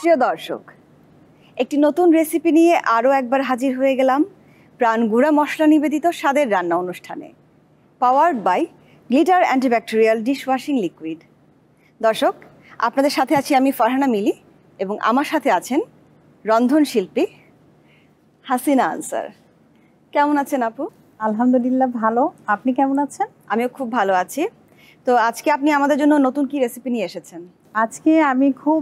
প্রিয় দর্শক, একটি নতুন রেসিপি নিয়ে আরও একবার হাজির হয়ে গেলাম প্রাণগুড়া মশলা নিবেদিত স্বাদের রান্না অনুষ্ঠানে, powered by Glitter antibacterial dishwashing liquid. দর্শক, আপনাদের সাথে আছি আমি ফারহানা মিলি এবং আমার সাথে আছেন রন্ধনশিল্পী হাসিনা আনসার। কেমন আছেন আপু? আলহামদুলিল্লাহ ভালো, আপনি কেমন আছেন? আমিও খুব ভালো আছি। তো আজকে আপনি আমাদের জন্য নতুন কি রেসিপি নিয়ে এসেছেন? আজকে আমি খুব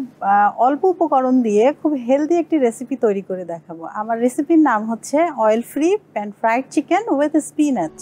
অল্প উপকরণ দিয়ে খুব হেলদি একটি রেসিপি তৈরি করে দেখাবো। আমার রেসিপির নাম হচ্ছে oil free pan fried chicken with spinach.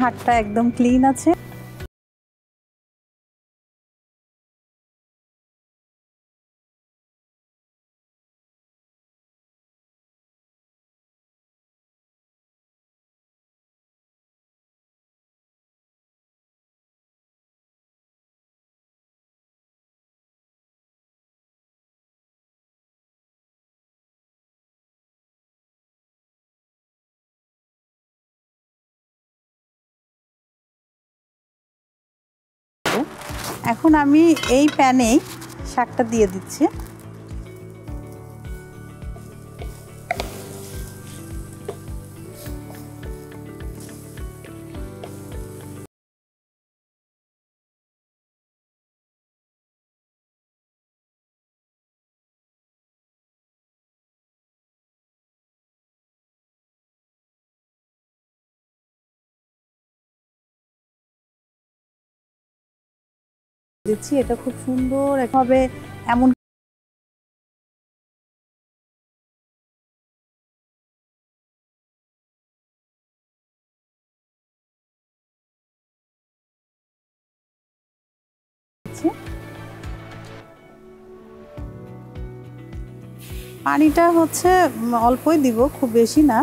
হাতটা একদম ক্লিন আছে। এখন আমি এই প্যানে শাকটা দিয়ে দিচ্ছি। দিচ্ছি, এটা খুব সুন্দর এভাবে এমন পানিটা হচ্ছে অল্পই দিব, খুব বেশি না,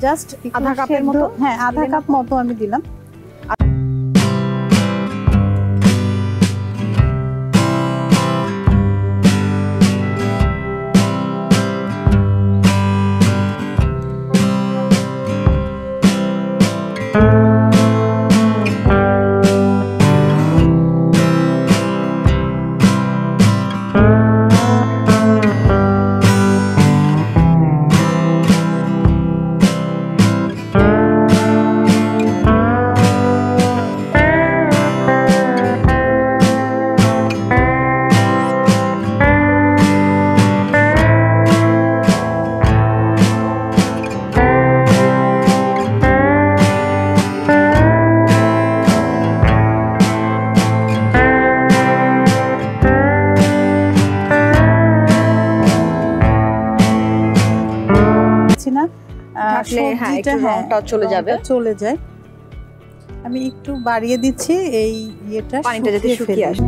জাস্ট আধা কাপের মতো। হ্যাঁ, আধা কাপ মতো আমি দিলাম। ঘাটলে হ্যাঁ একটু রংটা চলে যাবে, চলে যায়। আমি একটু বাড়িয়ে দিচ্ছি এই ইয়েটা পানিটা যাতে শুকিয়ে আসে।